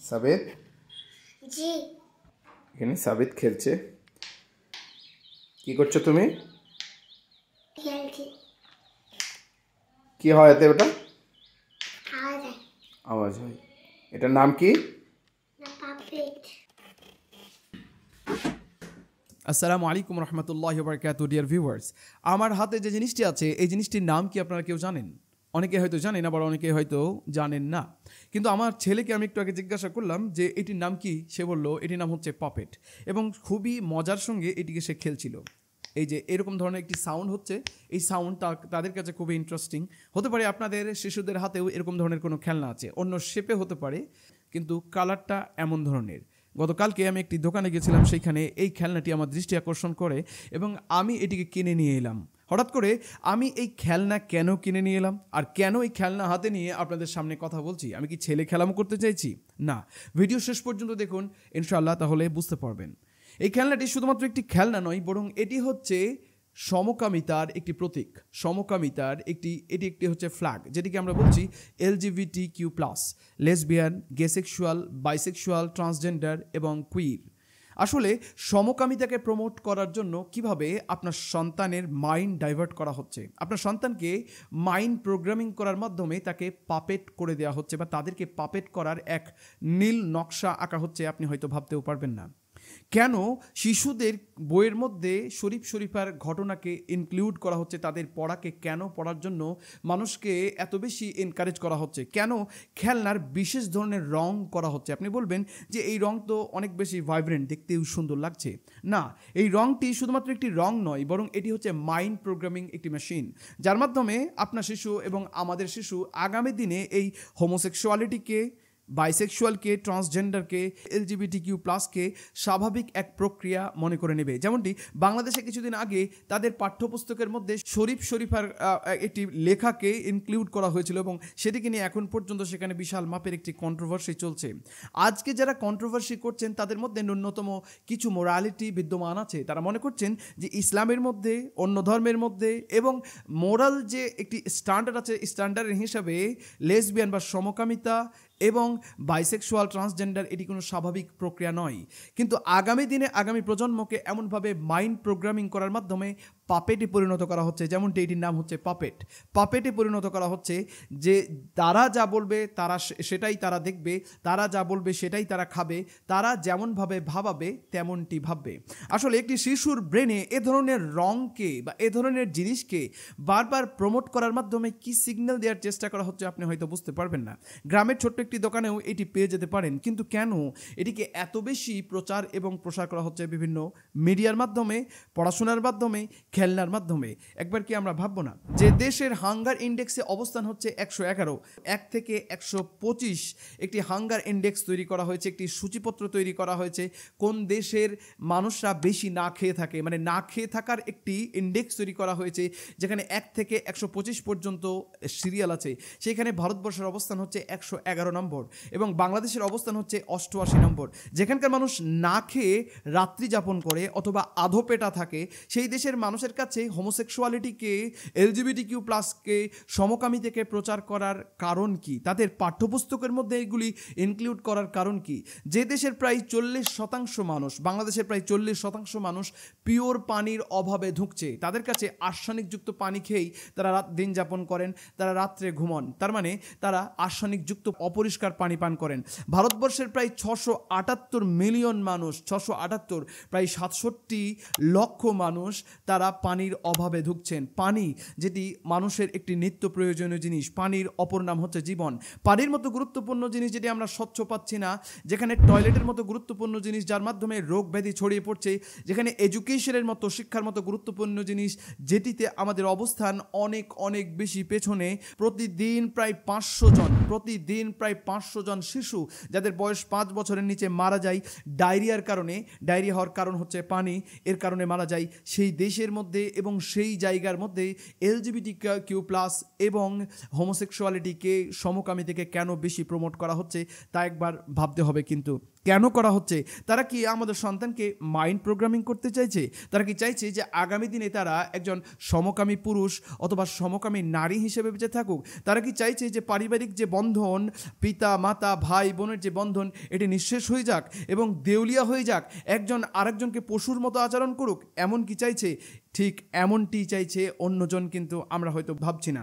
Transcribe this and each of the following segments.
সাবিত জি এখানে সাবিত খেলছে। কি করছো তুমি? খেলছি। কি হয় এতে? ওটা আওয়াজ হয় আওয়াজ হয়। এটার নাম কি? না পারফেক্ট। আসসালামু আলাইকুম রহমতুল্লাহি ওয়া বারাকাতুহু ডিয়ার ভিউয়ার্স। আমার হাতে যে জিনিসটি আছে এই জিনিসটির নাম কি আপনারা কেউ জানেন? অনেকে হয়তো জানেন, আবার অনেকে হয়তো জানেন না। কিন্তু আমার ছেলেকে আমি একটু আগে জিজ্ঞাসা করলাম যে এটির নাম কি, সে বলল এটির নাম হচ্ছে পাপেট, এবং খুবই মজার সঙ্গে এটিকে সে খেলছিল। এই যে এরকম ধরনের একটি সাউন্ড হচ্ছে, এই সাউন্ড তাদের কাছে খুবই ইন্টারেস্টিং হতে পারে। আপনাদের শিশুদের হাতেও এরকম ধরনের কোনো খেলনা আছে, অন্য শেপে হতে পারে, কিন্তু কালারটা এমন ধরনের। গতকালকে আমি একটি দোকানে গেছিলাম, সেইখানে এই খেলনাটি আমার দৃষ্টি আকর্ষণ করে এবং আমি এটিকে কিনে নিয়ে এলাম। হঠাৎ করে আমি এই খেলনা কেন কিনে নিয়ে এলাম আর কেন এই খেলনা হাতে নিয়ে আপনাদের সামনে কথা বলছি? আমি কি ছেলে খেলামো করতে চাইছি? না, ভিডিও শেষ পর্যন্ত দেখুন ইনশাআল্লাহ, তাহলে বুঝতে পারবেন। এই খেলনাটি শুধুমাত্র একটি খেলনা নয়, বরং এটি হচ্ছে সমকামিতার একটি প্রতীক। সমকামিতার এটি একটি হচ্ছে ফ্ল্যাগ, যেটিকে আমরা বলছি LGBTQ+, লেসবিয়ান, গেসেক্সুয়াল, বাইসেক্সুয়াল, ট্রান্সজেন্ডার এবং কুইর। আসলে সমকামিতাকে প্রমোট করার জন্য কিভাবে আপনার সন্তানের মাইন্ড ডাইভার্ট করা হচ্ছে, আপনার সন্তানকে মাইন্ড প্রোগ্রামিং করার মাধ্যমে তাকে পাপেট করে দেওয়া হচ্ছে, বা তাদেরকে পাপেট করার এক নীল নকশা আঁকা হচ্ছে, আপনি হয়তো ভাবতেও পারবেন না। কেন শিশুদের বইয়ের মধ্যে শরীফার ঘটনাকে ইনক্লুড করা হচ্ছে, তাদের পড়াকে কেন পড়ার জন্য মানুষকে এত বেশি এনকারেজ করা হচ্ছে, কেন খেলনার বিশেষ ধরনের রং করা হচ্ছে? আপনি বলবেন যে এই রং তো অনেক বেশি ভাইব্রেন্ট, দেখতেও সুন্দর লাগছে। না, এই রংটি শুধুমাত্র একটি রং নয়, বরং এটি হচ্ছে মাইন্ড প্রোগ্রামিং একটি মেশিন, যার মাধ্যমে আপনার শিশু এবং আমাদের শিশু আগামী দিনে এই হোমোসেক্সুয়ালিটিকে, বাইসেক্সুয়ালকে, ট্রান্সজেন্ডারকে, LGBTQ+কে স্বাভাবিক এক প্রক্রিয়া মনে করে নেবে। যেমনটি বাংলাদেশে কিছুদিন আগে তাদের পাঠ্যপুস্তকের মধ্যে শরীফার একটি লেখাকে ইনক্লুড করা হয়েছিল, এবং সেটিকে নিয়ে এখন পর্যন্ত সেখানে বিশাল মাপের একটি কন্ট্রোভার্সি চলছে। আজকে যারা কন্ট্রোভার্সি করছেন তাদের মধ্যে ন্যূনতম কিছু মোরালিটি বিদ্যমান আছে। তারা মনে করছেন যে ইসলামের মধ্যে, অন্য ধর্মের মধ্যে এবং মোরাল যে একটি স্ট্যান্ডার্ড আছে, স্ট্যান্ডার্ডের হিসাবে লেসবিয়ান বা সমকামিতা এবং বাইসেক্সুয়াল, ট্রান্সজেন্ডার এটি কোনো স্বাভাবিক প্রক্রিয়া নয়। কিন্তু আগামী দিনে আগামী প্রজন্মকে এমনভাবে মাইন্ড প্রোগ্রামিং করার মাধ্যমে পাপেটে পরিণত করা হচ্ছে, যেমনটি এটির নাম হচ্ছে পাপেটে পরিণত করা হচ্ছে, যে তারা যা বলবে তারা সেটাই তারা দেখবে, তারা যা বলবে সেটাই তারা খাবে, তারা যেমনভাবে ভাবাবে তেমনটি ভাববে। আসলে একটি শিশুর ব্রেনে এ ধরনের রংকে বা এ ধরনের জিনিসকে বারবার প্রমোট করার মাধ্যমে কি সিগন্যাল দেওয়ার চেষ্টা করা হচ্ছে আপনি হয়তো বুঝতে পারবেন না। গ্রামের ছোট্ট একটি দোকানেও এটি পেয়ে যেতে পারেন, কিন্তু কেন এটিকে এত বেশি প্রচার এবং প্রসার করা হচ্ছে বিভিন্ন মিডিয়ার মাধ্যমে, পড়াশোনার মাধ্যমে, খেলনার মাধ্যমে? একবার কি আমরা ভাববো না যে দেশের হাঙ্গার ইন্ডেক্সে অবস্থান হচ্ছে 111, 1 থেকে 125 একটি হাঙ্গার ইন্ডেক্স তৈরি করা হয়েছে, একটি সূচিপত্র তৈরি করা হয়েছে কোন দেশের মানুষরা বেশি না খেয়ে থাকে, মানে না খেয়ে থাকার একটি ইন্ডেক্স তৈরি করা হয়েছে, যেখানে 1 থেকে 125 পর্যন্ত সিরিয়াল আছে। সেখানে ভারতবর্ষের অবস্থান হচ্ছে 111 নম্বর এবং বাংলাদেশের অবস্থান হচ্ছে 88 নম্বর। যেখানকার মানুষ না খেয়ে রাত্রি যাপন করে অথবা আধোপেটা থাকে, সেই দেশের মানুষের কাছে হোমোসেক্সুয়ালিটিকে, LGBTQ+কে, সমকামিতাকে প্রচার করার কারণ কি? তাদের পাঠ্যপুস্তকের মধ্যে এগুলি ইনক্লুড করার কারণ কি? যে দেশের প্রায় 40% মানুষ, বাংলাদেশের প্রায় 40% মানুষ পিওর পানির অভাবে ধুঁকছে, তাদের কাছে আর্সেনিকযুক্ত পানি খেয়েই তারা দিন যাপন করেন, তারা রাত্রে ঘুমন, তার মানে তারা আর্সেনিকযুক্ত অপরিষ্কার পানি পান করেন। ভারতবর্ষের প্রায় 678 মিলিয়ন মানুষ, 678, প্রায় 67 লক্ষ মানুষ তারা পানির অভাবে ধুঁকছেন। পানি যেটি মানুষের একটি নিত্য প্রয়োজনীয় জিনিস, পানির অপর নাম হচ্ছে জীবন। পানির মতো গুরুত্বপূর্ণ জিনিস যেটি আমরা স্বচ্ছ পাচ্ছি না, যেখানে টয়লেটের মতো গুরুত্বপূর্ণ জিনিস যার মাধ্যমে রোগ ব্যাধি ছড়িয়ে পড়ছে, যেখানে এডুকেশনের মতো, শিক্ষার মতো গুরুত্বপূর্ণ জিনিস যেটিতে আমাদের অবস্থান অনেক অনেক বেশি পেছনে। প্রতিদিন প্রায় 500 জন শিশু যাদের বয়স 5 বছরের নিচে মারা যায় ডায়রিয়ার কারণে। ডায়রিয়া হওয়ার কারণ হচ্ছে পানি, এর কারণে মারা যায়। সেই দেশের মধ্যে এবং সেই জায়গার মধ্যে LGBTQ+ এবং হোমোসেক্সুয়ালিটিকে, সমকামিতাকে কেন বেশি প্রমোট করা হচ্ছে তা একবার ভাবতে হবে। কিন্তু কেন করা হচ্ছে? তারা কি আমাদের সন্তানকে মাইন্ড প্রোগ্রামিং করতে চাইছে? তারা কি চাইছে যে আগামী দিনে তারা একজন সমকামী পুরুষ অথবা সমকামী নারী হিসেবে বেঁচে থাকুক? তারা কি চাইছে যে পারিবারিক যে বন্ধন, পিতা মাতা ভাই বোনের যে বন্ধন, এটি নিঃশেষ হয়ে যাক এবং দেউলিয়া হয়ে যাক, একজন আরেকজনকে পশুর মতো আচরণ করুক? এমন কি চাইছে? ঠিক এমনটি চাইছে অন্যজন, কিন্তু আমরা হয়তো ভাবছি না।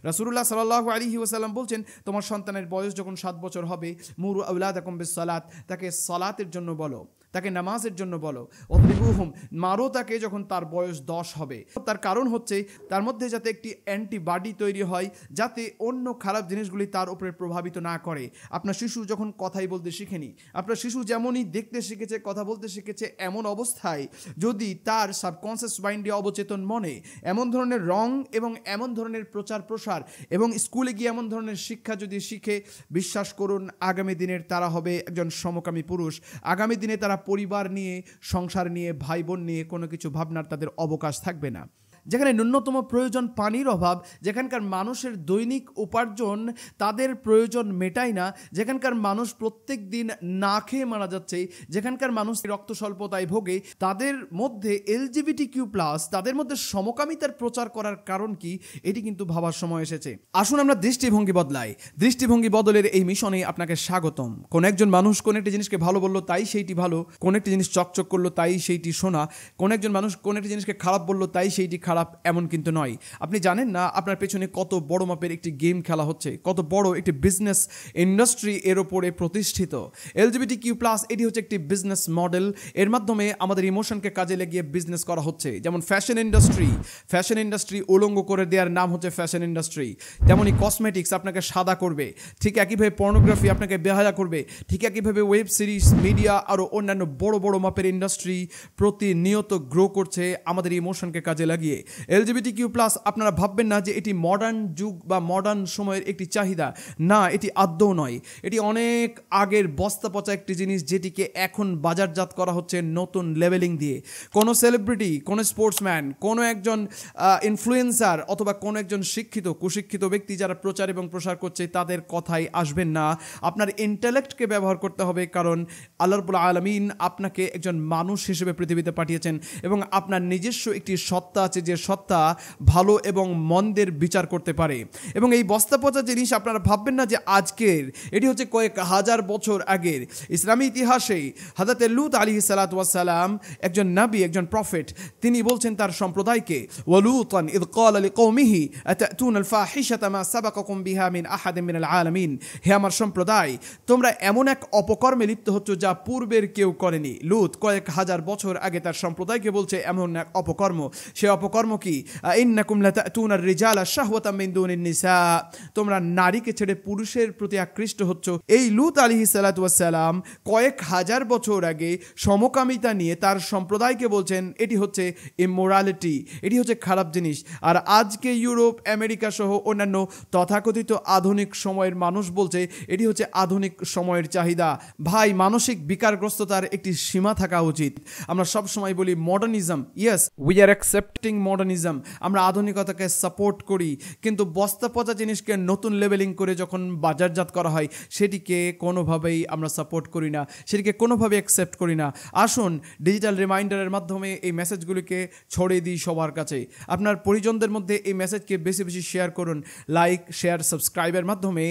রাসূলুল্লাহ সাল্লাল্লাহু আলাইহি ওয়াসাল্লাম বলছেন, তোমার সন্তানের বয়স যখন 7 বছর হবে, মুরু আওলাদাকুম বিস-সালাত, তাকে সালাতের জন্য বলো, তাকে নামাজের জন্য বলো। ওয়াদরিবুহুম, মারো তাকে যখন তার বয়স 10 হবে। তার কারণ হচ্ছে তার মধ্যে যাতে একটি অ্যান্টিবডি তৈরি হয়, যাতে অন্য খারাপ জিনিসগুলি তার উপরে প্রভাবিত না করে। আপনার শিশু যখন কথাই বলতে শিখেনি, আপনার শিশু যেমনই দেখতে শিখেছে, কথা বলতে শিখেছে, এমন অবস্থায় যদি তার সাবকনসিয়াস মাইন্ডে, অবচেতন মনে এমন ধরনের রং এবং এমন ধরনের প্রচার প্রসার এবং স্কুলে গিয়ে এমন ধরনের শিক্ষা যদি শিখে, বিশ্বাস করুন আগামী দিনের তারা হবে একজন সমকামী পুরুষ। আগামী দিনে তারা পরিবার নিয়ে, সংসার নিয়ে, ভাই বোন নিয়ে কোনো কিছু ভাবনার তাদের অবকাশ থাকবে না। যেখানে ন্যূনতম প্রয়োজন পানির অভাব, যেখানকার মানুষের দৈনিক উপার্জন তাদের প্রয়োজন মেটায় না, যেখানকার মানুষ প্রত্যেক দিন না খেয়ে মারা যাচ্ছে, যেখানকার মানুষ রক্ত স্বল্পতায় ভোগে, তাদের মধ্যে LGBTQ+, তাদের মধ্যে সমকামিতার প্রচার করার কারণ কি, এটি কিন্তু ভাবার সময় এসেছে। আসুন আমরা দৃষ্টিভঙ্গি বদলাই। দৃষ্টিভঙ্গি বদলের এই মিশনে আপনাকে স্বাগতম। কোন একজন মানুষ কোন একটি জিনিসকে ভালো বললো তাই সেইটি ভালো, কোন একটি জিনিস চকচক করলো তাই সেইটি সোনা, কোন একজন মানুষ কোন একটি জিনিসকে খারাপ বললো তাই সেইটি খারাপ, এমন কিন্তু নয়। আপনি জানেন না আপনার পেছনে কত বড় মাপের একটি গেম খেলা হচ্ছে, কত বড় একটি বিজনেস ইন্ডাস্ট্রি এর উপরে প্রতিষ্ঠিত। LGBTQ+, এটি হচ্ছে একটি বিজনেস মডেল। এর মাধ্যমে আমাদের ইমোশনকে কাজে লাগিয়ে বিজনেস করা হচ্ছে। যেমন ফ্যাশন ইন্ডাস্ট্রি উলঙ্গ করে দেওয়ার নাম হচ্ছে ফ্যাশন ইন্ডাস্ট্রি। তেমনই কসমেটিক্স আপনাকে সাদা করবে, ঠিক একইভাবে পর্নোগ্রাফি আপনাকে বেহায়া করবে, ঠিক একইভাবে ওয়েব সিরিজ, মিডিয়া আরও অন্যান্য বড় বড় মাপের ইন্ডাস্ট্রি প্রতিনিয়ত গ্রো করছে আমাদের ইমোশনকে কাজে লাগিয়ে। LGBTQ+, আপনারা ভাববেন না যে এটি মডার্ন যুগ বা মডার্ন সময়ের একটি চাহিদা। না, এটি আদৌ নয়। এটি অনেক আগের বস্তা পচা একটি জিনিস, যেটিকে এখন বাজারজাত করা হচ্ছে নতুন লেভেলিং দিয়ে। কোনো সেলিব্রিটি, কোনো স্পোর্টসম্যান, কোনো একজন ইনফ্লুয়েন্সার অথবা কোনো একজন শিক্ষিত কুশিক্ষিত ব্যক্তি যারা প্রচার এবং প্রসার করছে, তাদের কথাই আসবেন না। আপনার ইন্টেলেক্টকে ব্যবহার করতে হবে, কারণ আল্লাহ রাব্বুল আলামিন আপনাকে একজন মানুষ হিসেবে পৃথিবীতে পাঠিয়েছেন এবং আপনার নিজস্ব একটি সত্তা আছে, যে সত্তা ভালো এবং মন্দের বিচার করতে পারে। এবং এই বস্তা পচা জিনিস আপনারা ভাববেন না যে আজকের, এটি হচ্ছে কয়েক হাজার বছর আগের। ইসলামী ইতিহাসে হযরত লূত আলাইহিস সালাতু ওয়াস সালাম একজন নবী, একজন প্রফেট। তিনি বলছেন তার সম্প্রদায়কে, ওয়ালুতান ইয ক্বালা লিকওমিহি আতাতুনাল ফাহিশাতা মা সাবাকাকুম বিহা মিন আহাদিন মিনাল আলামিন। হে আমার সম্প্রদায়, তোমরা এমন এক অপকর্মে লিপ্ত হচ্ছ যা পূর্বের কেউ করেনি। লূত কয়েক হাজার বছর আগে তার সম্প্রদায়কে বলছে এমন এক অপকর্ম। সে অপকর্ম কি? ইন্নাকুম লাতাতুনার রিজালা শাহওয়াতাম মিন দুনিন নিসা, তোমরা নারীকে ছেড়ে পুরুষের প্রতি আকৃষ্ট হচ্ছ। এই লূত আলাইহিস সালাতু ওয়াস সালাম কয়েক হাজার বছর আগে সমকামিতা নিয়ে তার সম্প্রদায়কে বলছেন এটি হচ্ছে ইমোরালিটি, এটি হচ্ছে খারাপ জিনিস। আর আজকে ইউরোপ, আমেরিকা সহ অন্যান্য তথাকথিত আধুনিক সময়ের মানুষ বলছে এটি হচ্ছে আধুনিক সময়ের চাহিদা। ভাই, মানসিক বিকারগ্রস্ততার একটি সীমা থাকা উচিত। আমরা সব সময় বলি modernism, yes we are accepting modernism, আমরা আধুনিকতাকে সাপোর্ট করি, কিন্তু বস্তা পচা জিনিসকে নতুন লেভেলিং করে যখন বাজারজাত করা হয়, সেটিকে কোনোভাবেই আমরা সাপোর্ট করি না, সেটিকে কোনোভাবে অ্যাকসেপ্ট করি না। আসুন ডিজিটাল রিমাইন্ডারের মাধ্যমে এই মেসেজগুলিকে ছড়িয়ে দিই সবার কাছে। আপনার পরিজনদের মধ্যে এই মেসেজকে বেশি বেশি শেয়ার করুন। লাইক, শেয়ার, সাবস্ক্রাইবের মাধ্যমে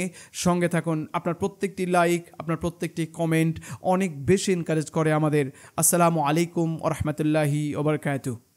সঙ্গে থাকুন। আপনার প্রত্যেকটি লাইক, আপনার প্রত্যেকটি কমেন্ট অনেক বেশি এনকারেজ করে আমাদের। আসসালামু আলাইকুম ওয়া রাহমাতুল্লাহি ওয়া বারাকাতুহু।